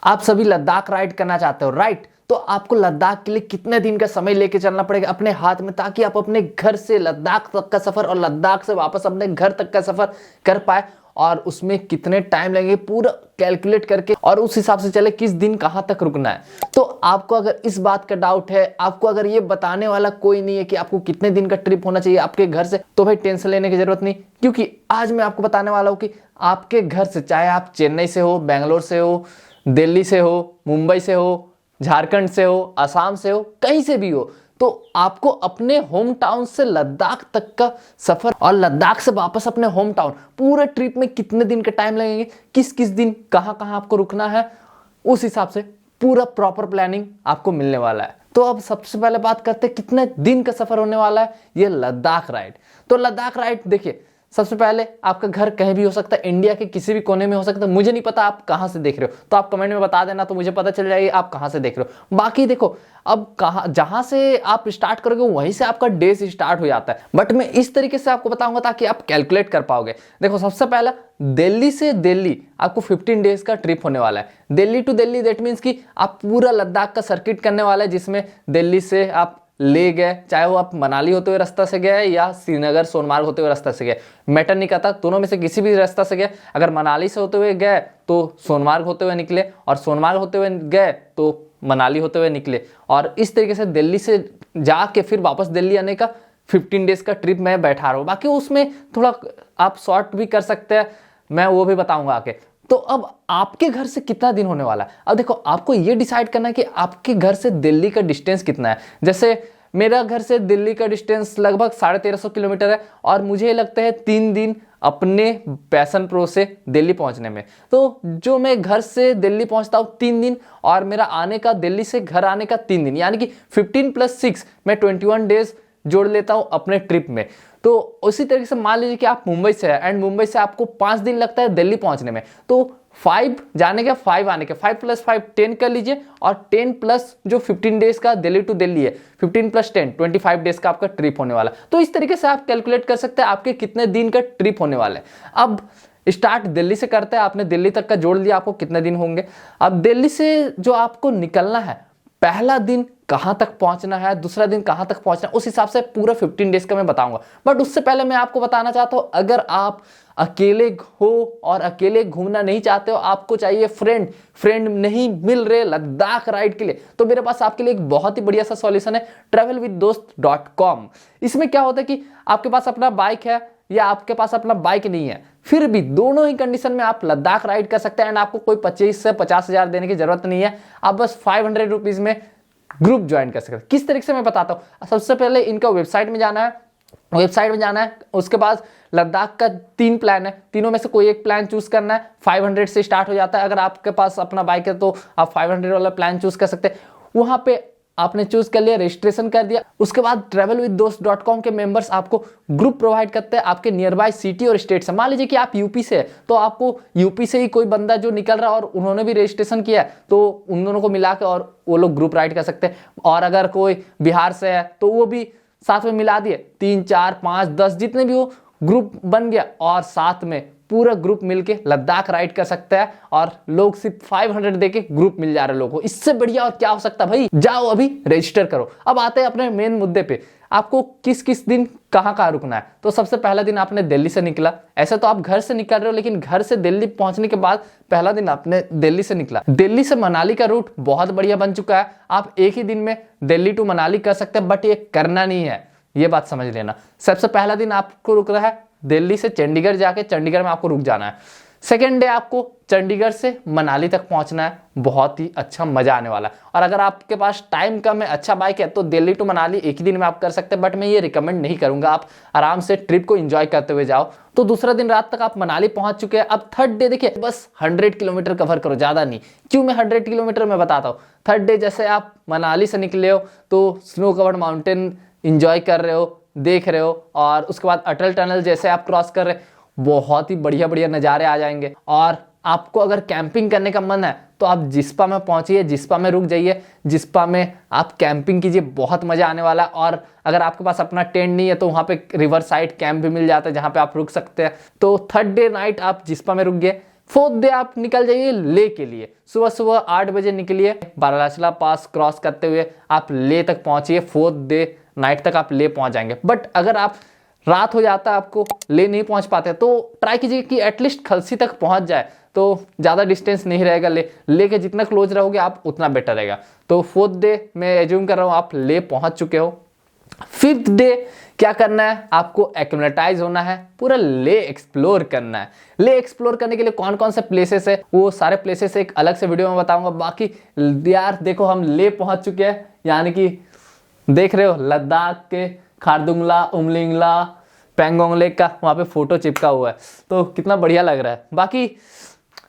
आप सभी लद्दाख राइड करना चाहते हो, राइट? तो आपको लद्दाख के लिए कितने दिन का समय लेके चलना पड़ेगा अपने हाथ में, ताकि आप अपने घर से लद्दाख तक का सफर और लद्दाख से वापस अपने घर तक का सफर कर पाए। और उसमें कितने टाइम लगेंगे पूरा कैलकुलेट करके, और उस हिसाब से चले किस दिन कहां तक रुकना है। तो आपको अगर इस बात का डाउट है, आपको अगर ये बताने वाला कोई नहीं है कि आपको कितने दिन का ट्रिप होना चाहिए आपके घर से, तो भाई टेंशन लेने की जरूरत नहीं, क्योंकि आज मैं आपको बताने वाला हूं कि आपके घर से, चाहे आप चेन्नई से हो, बेंगलोर से हो, दिल्ली से हो, मुंबई से हो, झारखंड से हो, असम से हो, कहीं से भी हो, तो आपको अपने होम टाउन से लद्दाख तक का सफर और लद्दाख से वापस अपने होम टाउन, पूरे ट्रिप में कितने दिन का टाइम लगेंगे, किस किस दिन कहां कहां आपको रुकना है, उस हिसाब से पूरा प्रॉपर प्लानिंग आपको मिलने वाला है। तो अब सबसे पहले बात करते हैं कितने दिन का सफर होने वाला है ये लद्दाख राइड। तो लद्दाख राइड देखिए, सबसे पहले आपका घर कहीं भी हो सकता है, इंडिया के किसी भी कोने में हो सकता है। मुझे नहीं पता आप कहां से देख रहे हो, तो आप कमेंट में बता देना, तो मुझे पता चल जाएगा आप कहां से देख रहे हो। बाकी देखो, अब कहां, जहां से आप स्टार्ट करोगे वहीं से आपका डे स्टार्ट हो जाता है, बट मैं इस तरीके से आपको बताऊंगा ताकि आप कैलकुलेट कर पाओगे। देखो, सबसे पहला दिल्ली से दिल्ली आपको 15 डेज का ट्रिप होने वाला है। Delhi to Delhi, that means कि आप पूरा लद्दाख का सर्किट करने वाला है, जिसमें दिल्ली से आप ले गए, चाहे वो आप मनाली होते हुए रास्ता से गए या श्रीनगर सोनमार्ग होते हुए रास्ता से गए, मैटर नहीं करता, दोनों में से किसी भी रास्ता से गए। अगर मनाली से होते हुए गए तो सोनमार्ग होते हुए निकले, और सोनमार्ग होते हुए गए तो मनाली होते हुए निकले, और इस तरीके से दिल्ली से जाके फिर वापस दिल्ली आने का 15 डेज का ट्रिप मैं बैठा रहा हूँ। बाकी उसमें थोड़ा आप शॉर्ट भी कर सकते हैं, मैं वो भी बताऊंगा आके। तो अब आपके घर से कितना दिन होने वाला है, अब देखो आपको ये डिसाइड करना है कि आपके घर से दिल्ली का डिस्टेंस कितना है। जैसे मेरा घर से दिल्ली का डिस्टेंस लगभग 1350 किलोमीटर है, और मुझे लगता है 3 दिन अपने पैशन प्रो से दिल्ली पहुंचने में। तो जो मैं घर से दिल्ली पहुंचता हूं 3 दिन, और मेरा आने का, दिल्ली से घर आने का 3 दिन, यानी कि 15 + 6 मैं 21 डेज जोड़ लेता हूं अपने ट्रिप में। तो उसी तरीके से मान लीजिए कि आप मुंबई से हैं, एंड मुंबई से आपको 5 दिन लगता है दिल्ली पहुंचने में, तो 5 जाने का 5 आने का, 5 + 5 10 कर लीजिए, और 10 प्लस जो 15 डेज का दिल्ली टू दिल्ली है, 15 + 10 25 डेज का आपका ट्रिप होने वाला। तो इस तरीके से आप कैलकुलेट कर सकते हैं आपके कितने दिन का ट्रिप होने वाला है। अब स्टार्ट दिल्ली से करते हैं, आपने दिल्ली तक का जोड़ लिया, आपको कितने दिन होंगे। अब दिल्ली से जो आपको निकलना है, पहला दिन कहां तक पहुंचना है, दूसरा दिन कहां तक पहुंचना है, उस हिसाब से पूरा 15 डेज का मैं बताऊंगा। बट उससे पहले मैं आपको बताना चाहता हूं, अगर आप अकेले हो और अकेले घूमना नहीं चाहते हो, आपको चाहिए फ्रेंड नहीं मिल रहे लद्दाख राइड के लिए, तो मेरे पास आपके लिए एक बहुत ही बढ़िया सा सॉल्यूशन है, travelwithdost.com। इसमें क्या होता है कि आपके पास अपना बाइक है या आपके पास अपना बाइक नहीं है, फिर भी दोनों ही कंडीशन में आप लद्दाख राइड कर सकते हैं, एंड आपको कोई 25 से 50 हजार देने की जरूरत नहीं है। आप बस 500 रुपीज में ग्रुप ज्वाइन कर सकते हैं। किस तरीके से मैं बताता हूं। सबसे पहले इनका वेबसाइट में जाना है, उसके बाद लद्दाख का 3 प्लान है, तीनों में से कोई एक प्लान चूज करना है। 500 से स्टार्ट हो जाता है, अगर आपके पास अपना बाइक है तो आप 500 वाला प्लान चूज कर सकते हैं। वहां पे आपने चूज कर लिया, रजिस्ट्रेशन कर दिया, उसके बाद travelwithdost.com के मेंबर्स आपको ग्रुप प्रोवाइड करते हैं आपके नियर बाय सिटी और स्टेट से। मान लीजिए कि आप यूपी से है, तो आपको यूपी से ही कोई बंदा जो निकल रहा है और उन्होंने भी रजिस्ट्रेशन किया है, तो उन दोनों को मिला के और वो लोग ग्रुप राइड कर सकते हैं। और अगर कोई बिहार से है तो वो भी साथ में मिला दिए, 3 4 5 10 जितने भी हो ग्रुप बन गया, और साथ में पूरा ग्रुप मिलके लद्दाख राइड कर सकता है। और लोग सिर्फ 500 देके ग्रुप मिल जा रहे लोगों को, इससे बढ़िया और क्या हो सकता है भाई। जाओ अभी रजिस्टर करो। अब आते हैं अपने मेन मुद्दे पे, आपको किस किस दिन कहां रुकना है। तो सबसे पहला दिन आपने दिल्ली से निकला, ऐसा तो आप घर से निकल रहे हो, लेकिन घर से दिल्ली पहुंचने के बाद पहला दिन आपने दिल्ली से निकला। दिल्ली से मनाली का रूट बहुत बढ़िया बन चुका है, आप एक ही दिन में दिल्ली टू मनाली कर सकते हैं, बट ये करना नहीं है, ये बात समझ लेना। सबसे पहला दिन आपको रुक रहा है दिल्ली से चंडीगढ़ जाके, चंडीगढ़ में आपको रुक जाना है। सेकेंड डे आपको चंडीगढ़ से मनाली तक पहुंचना है, बहुत ही अच्छा मजा आने वाला है। और अगर आपके पास टाइम कम है, अच्छा बाइक है, तो दिल्ली टू मनाली एक ही दिन में आप कर सकते हैं, बट मैं ये रिकमेंड नहीं करूंगा। आप आराम से ट्रिप को एंजॉय करते हुए जाओ। तो दूसरा दिन रात तक आप मनाली पहुंच चुके हैं। अब थर्ड डे देखिए, बस 100 किलोमीटर कवर करो, ज्यादा नहीं। क्यों मैं 100 किलोमीटर में बताता हूँ। थर्ड डे जैसे आप मनाली से निकले हो तो स्नो कवर्ड माउंटेन एंजॉय कर रहे हो, देख रहे हो, और उसके बाद अटल टनल जैसे आप क्रॉस कर रहे, बहुत ही बढ़िया बढ़िया नज़ारे आ जाएंगे। और आपको अगर कैंपिंग करने का मन है तो आप जिस्पा में पहुंचिए, जिस्पा में रुक जाइए, जिस्पा में आप कैंपिंग कीजिए, बहुत मजा आने वाला है। और अगर आपके पास अपना टेंट नहीं है तो वहाँ पे रिवर साइड कैंप भी मिल जाता है जहाँ पे आप रुक सकते हैं। तो थर्ड डे नाइट आप जिस्पा में रुक गए। फोर्थ डे आप निकल जाइए ले के लिए। सुबह सुबह 8 बजे निकलिए, बारालाचला पास क्रॉस करते हुए आप ले तक पहुंचिए। फोर्थ डे नाइट तक आप ले पहुंच जाएंगे। बट अगर आप रात हो जाता है, आपको ले नहीं पहुंच पाते, तो ट्राई कीजिए कि एटलीस्ट खलसी तक पहुंच जाए, तो ज़्यादा डिस्टेंस नहीं रहेगा। ले के जितना क्लोज रहोगे आप उतना बेटर रहेगा। तो फोर्थ डे मैं एज्यूम कर रहा हूँ आप ले पहुंच चुके हो। फिफ्थ डे क्या करना है, आपको एक्लेमेटाइज होना है, पूरा ले एक्सप्लोर करना है। ले एक्सप्लोर करने के लिए कौन कौन से प्लेसेस है, वो सारे प्लेसेस एक अलग से वीडियो में बताऊंगा। बाकी यार देखो हम ले पहुंच चुके हैं, यानी कि देख रहे हो लद्दाख के खारदुंगला, उमलिंगला, पैंगोंग लेक का वहां पे फोटो चिपका हुआ है, तो कितना बढ़िया लग रहा है। बाकी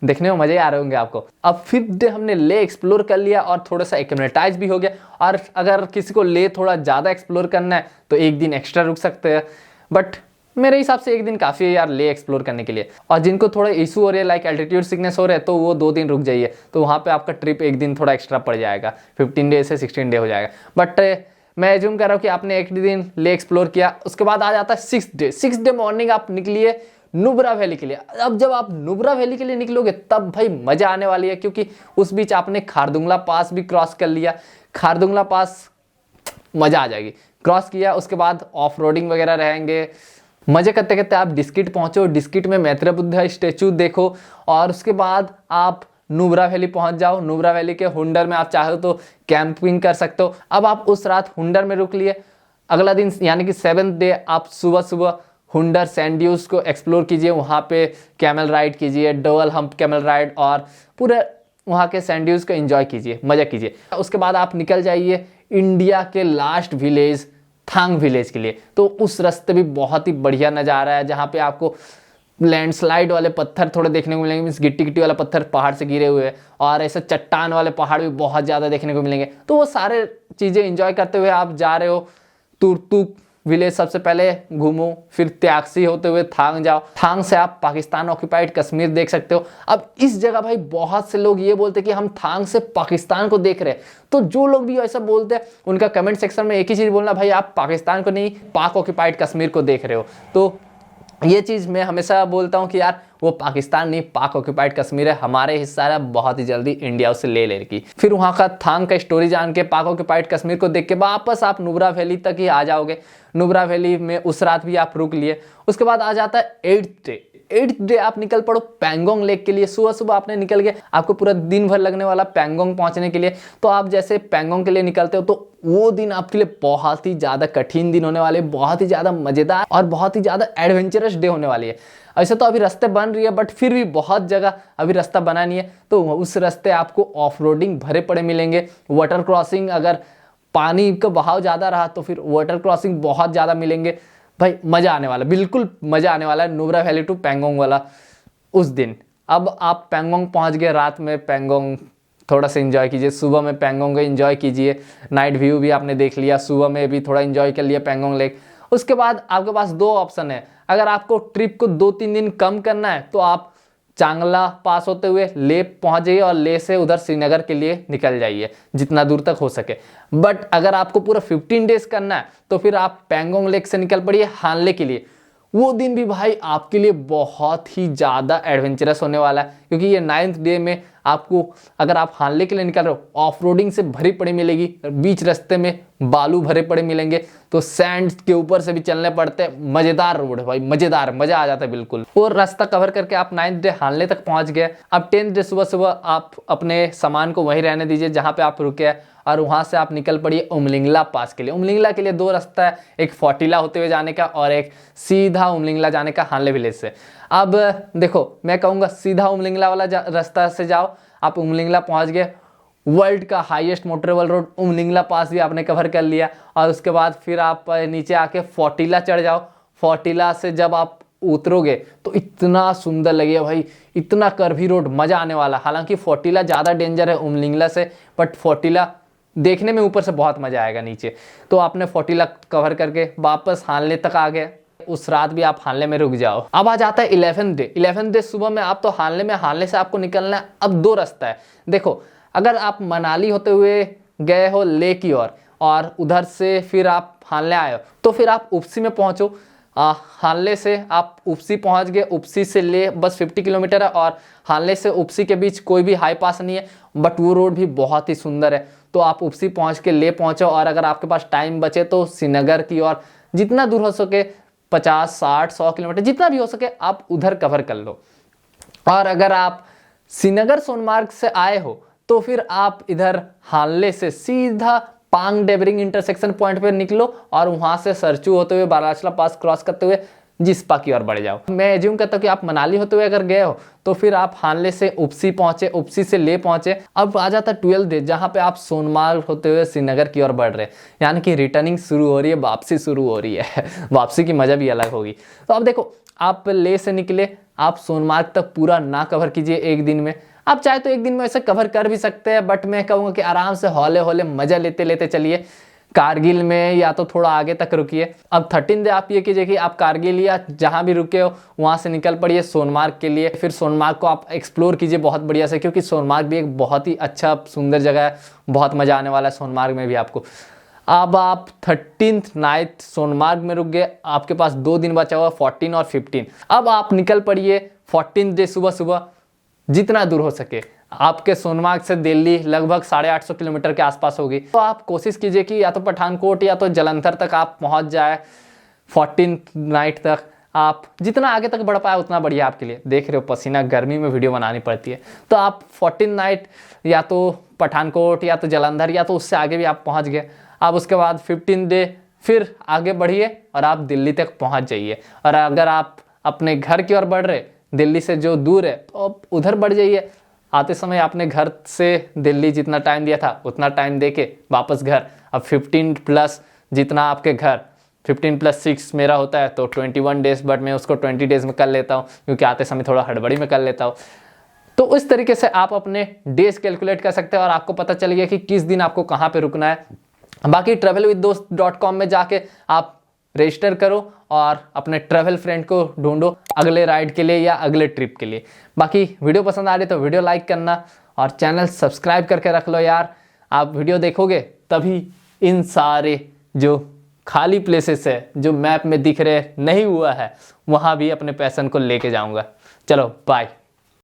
देखने में मजे आ रहे होंगे आपको। अब फिफ्थ डे हमने ले एक्सप्लोर कर लिया और थोड़ा सा एक्लेमेटाइज भी हो गया। और अगर किसी को ले थोड़ा ज़्यादा एक्सप्लोर करना है तो एक दिन एक्स्ट्रा रुक सकते हैं, बट मेरे हिसाब से एक दिन काफ़ी है यार ले एक्सप्लोर करने के लिए। और जिनको थोड़ा इशू हो रहा है लाइक एल्टीट्यूड सिकनेस हो रहा है, तो वो 2 दिन रुक जाइए, तो वहाँ पर आपका ट्रिप एक दिन थोड़ा एक्स्ट्रा पड़ जाएगा, 15 डे से 16 डे हो जाएगा। बट मैं एज्यूम कर रहा हूँ कि आपने एक दिन ले एक्सप्लोर किया। उसके बाद आ जाता है सिक्स डे मॉर्निंग आप निकलिए नुब्रा वैली के लिए। अब जब आप नुब्रा वैली के लिए निकलोगे तब भाई मजा आने वाली है, क्योंकि उस बीच आपने खारदुंगला पास भी क्रॉस कर लिया। खारदुंगला पास मजा आ जाएगी, क्रॉस किया उसके बाद ऑफ रोडिंग वगैरह रहेंगे। मजे करते करते आप डिस्किट पहुंचो, डिस्किट में मैत्रेय बुद्ध स्टेचू देखो, और उसके बाद आप नुब्रा वैली पहुंच जाओ। नुब्रा वैली के हुंडर में आप चाहो तो कैंपिंग कर सकते हो। अब आप उस रात हुंडर में रुक लिए। अगला दिन यानी कि 7th डे आप सुबह सुबह हुंडर सैंड ड्यूज को एक्सप्लोर कीजिए, वहाँ पे कैमल राइड कीजिए, डबल हम्प कैमल राइड, और पूरे वहाँ के सैंड ड्यूज को एंजॉय कीजिए, मजा कीजिए। उसके बाद आप निकल जाइए इंडिया के लास्ट विलेज थांग विलेज के लिए। तो उस रास्ते भी बहुत ही बढ़िया नज़ारा है, जहाँ पे आपको लैंडस्लाइड वाले पत्थर थोड़े देखने को मिलेंगे, मीन्स गिट्टी गिट्टी वाला पत्थर पहाड़ से गिरे हुए, और ऐसे चट्टान वाले पहाड़ भी बहुत ज़्यादा देखने को मिलेंगे। तो वो सारे चीज़ें एंजॉय करते हुए आप जा रहे हो। तुर्तुक विलेज सबसे पहले घूमो, फिर त्यागसी होते हुए थांग जाओ। थांग से आप पाकिस्तान ऑक्यूपाइड कश्मीर देख सकते हो। अब इस जगह भाई बहुत से लोग ये बोलते हैं कि हम थांग से पाकिस्तान को देख रहे हैं, तो जो लोग भी ऐसा बोलते हैं उनका कमेंट सेक्शन में एक ही चीज़ बोलना, भाई आप पाकिस्तान को नहीं पाक ऑक्यूपाइड कश्मीर को देख रहे हो। तो ये चीज़ मैं हमेशा बोलता हूँ कि यार वो पाकिस्तान नहीं पाक ऑक्यूपाइड कश्मीर है, हमारे हिस्सा है, बहुत ही जल्दी इंडिया उसे ले लेगी। फिर वहाँ का थांग का स्टोरी जान के पाक ऑक्यूपाइड कश्मीर को देख के वापस आप नुब्रा वैली तक ही आ जाओगे। नुब्रा वैली में उस रात भी आप रुक लिए। उसके बाद आ जाता है 8th डे आप निकल पड़ो पैंगोंग लेक के लिए। सुबह सुबह आपने निकल गए, आपको पूरा दिन भर लगने वाला पैंगोंग पहुंचने के लिए। तो आप जैसे पैंगोंग के लिए निकलते हो तो वो दिन आपके लिए बहुत ही ज़्यादा कठिन दिन होने वाले, बहुत ही ज़्यादा मज़ेदार और बहुत ही ज़्यादा एडवेंचरस डे होने वाली है। ऐसे तो अभी रास्ते बन रही है, बट फिर भी बहुत जगह अभी रास्ता बना नहीं है, तो उस रास्ते आपको ऑफ रोडिंग भरे पड़े मिलेंगे। वाटर क्रॉसिंग, अगर पानी का बहाव ज़्यादा रहा तो फिर वाटर क्रॉसिंग बहुत ज़्यादा मिलेंगे। भाई मज़ा आने वाला, बिल्कुल मज़ा आने वाला है नुब्रा वैली टू पैंगोंग वाला उस दिन। अब आप पैंगोंग पहुंच गए, रात में पैंगोंग थोड़ा सा एंजॉय कीजिए, सुबह में पैंगोंग को एंजॉय कीजिए। नाइट व्यू भी आपने देख लिया, सुबह में भी थोड़ा एंजॉय कर लिया पैंगोंग लेक। उसके बाद आपके पास 2 ऑप्शन है। अगर आपको ट्रिप को 2-3 दिन कम करना है तो आप चांगला पास होते हुए ले पहुंच जाइए और ले से उधर श्रीनगर के लिए निकल जाइए जितना दूर तक हो सके। बट अगर आपको पूरा 15 डेज करना है तो फिर आप पैंगोंग लेक से निकल पड़िए हानले के लिए। वो दिन भी भाई आपके लिए बहुत ही ज़्यादा एडवेंचरस होने वाला है, क्योंकि ये 9th डे में आपको, अगर आप हानले के लिए निकल रहे हो, ऑफ रोडिंग से भरी पड़ी मिलेगी, बीच रास्ते में बालू भरे पड़े मिलेंगे, तो सैंड के ऊपर से भी चलने पड़ते हैं। मज़ेदार रोड है भाई, मज़ेदार, मज़ा आ जाता है बिल्कुल। और रास्ता कवर करके आप 9th डे हानले तक पहुँच गए। अब 10th डे सुबह सुबह आप अपने सामान को वहीं रहने दीजिए जहाँ पर आप रुके हैं, और वहाँ से आप निकल पड़िए उमलिंगला पास के लिए। उमलिंगला के लिए 2 रास्ता है, एक फोर्टिला होते हुए जाने का और एक सीधा उमलिंगला जाने का हानले विलेज से। अब देखो मैं कहूँगा सीधा उमलिंगला वाला रास्ता से जाओ। आप उमलिंगला पहुँच गए, वर्ल्ड का हाईएस्ट मोटरेबल रोड उमलिंगला पास भी आपने कवर कर लिया। और उसके बाद फिर आप नीचे आके फोर्टिला चढ़ जाओ। फोर्टिला से जब आप उतरोगे तो इतना सुंदर लगेगा भाई, इतना कर्वी रोड, मज़ा आने वाला। हालांकि फोर्टिला ज़्यादा डेंजर है उमलिंगला से, बट फोर्टिला देखने में ऊपर से बहुत मजा आएगा नीचे। तो आपने फोर्टिला कवर करके वापस हानले तक आ गए। उस रात भी आप हानले में रुक जाओ। अब आ जाता है 11th डे। 11th डे सुबह में आप तो हानले में, हानले से आपको निकलना है। अब 2 रास्ता है। देखो अगर आप मनाली होते हुए गए हो ले की ओर और उधर से फिर आप हानले आए हो, तो फिर आप उपसी में पहुंचो। हानले से आप उपसी पहुंच गए, उपसी से ले बस 50 किलोमीटर है और हानले से उपसी के बीच कोई भी हाई पास नहीं है, बट वो रोड भी बहुत ही सुंदर है। तो आप उपसी पहुंच के ले पहुंचो और अगर आपके पास टाइम बचे तो श्रीनगर की और जितना दूर हो सके 50, 60, 100 किलोमीटर जितना भी हो सके आप उधर कवर कर लो। और अगर आप श्रीनगर सोनमार्ग से आए हो तो फिर आप इधर हानले से सीधा पांग डेबरिंग इंटरसेक्शन पॉइंट पे निकलो और वहां से सरचू होते हुए बाराचला पास क्रॉस करते हुए जिस्पा की ओर बढ़ जाओ। मैं एज्यूम करता हूँ कि आप मनाली होते हुए अगर गए हो तो फिर आप हानले से उपसी पहुंचे, उपसी से ले पहुंचे। अब आ जाता 12th डे जहां पे आप सोनमार्ग होते हुए श्रीनगर की ओर बढ़ रहे हैं, यानी कि रिटर्निंग शुरू हो रही है, वापसी शुरू हो रही है। वापसी की मजा भी अलग होगी। तो अब देखो, आप ले से निकले, आप सोनमार्ग तक पूरा ना कवर कीजिए एक दिन में, आप चाहे तो एक दिन में ऐसे कवर कर भी सकते हैं, बट मैं कहूँगा कि आराम से हौले हौले मजा लेते लेते चलिए। कारगिल में या तो थोड़ा आगे तक रुकिए। अब 13 डे आप ये कीजिए कि आप कारगिल या जहाँ भी रुके हो वहाँ से निकल पड़िए सोनमार्ग के लिए। फिर सोनमार्ग को आप एक्सप्लोर कीजिए बहुत बढ़िया से, क्योंकि सोनमार्ग भी एक बहुत ही अच्छा सुंदर जगह है, बहुत मज़ा आने वाला है सोनमार्ग में भी आपको। अब आप 13th नाइट सोनमार्ग में रुक गए, आपके पास 2 दिन बचा हुआ 14 और 15। अब आप निकल पड़िए 14th डे सुबह सुबह जितना दूर हो सके। आपके सोनमार्ग से दिल्ली लगभग 850 किलोमीटर के आसपास होगी, तो आप कोशिश कीजिए कि या तो पठानकोट या तो जालंधर तक आप पहुंच जाए 14th नाइट तक। आप जितना आगे तक बढ़ पाए उतना बढ़िया आपके लिए। देख रहे हो पसीना, गर्मी में वीडियो बनानी पड़ती है। तो आप 14th नाइट या तो पठानकोट या तो जालंधर या तो उससे आगे भी आप पहुँच गए। आप उसके बाद 15th डे फिर आगे बढ़िए और आप दिल्ली तक पहुँच जाइए। और अगर आप अपने घर की ओर बढ़ रहे, दिल्ली से जो दूर है, तो आप उधर बढ़ जाइए। आते समय आपने घर से दिल्ली जितना टाइम दिया था उतना टाइम दे के वापस घर। अब 15 प्लस जितना आपके घर, 15 + 6 मेरा होता है तो 21 डेज, बट मैं उसको 20 डेज में कर लेता हूँ क्योंकि आते समय थोड़ा हड़बड़ी में कर लेता हूँ। तो उस तरीके से आप अपने डेज कैलकुलेट कर सकते हैं और आपको पता चल गया कि किस दिन आपको कहाँ पे रुकना है। बाकी travelwithdost.com में जाके आप रजिस्टर करो और अपने ट्रैवल फ्रेंड को ढूंढो अगले राइड के लिए या अगले ट्रिप के लिए। बाकी वीडियो पसंद आ रही तो वीडियो लाइक करना और चैनल सब्सक्राइब करके रख लो यार। आप वीडियो देखोगे तभी इन सारे जो खाली प्लेसेस है जो मैप में दिख रहे नहीं हुआ है वहाँ भी अपने पैशन को लेके जाऊँगा। चलो बाय।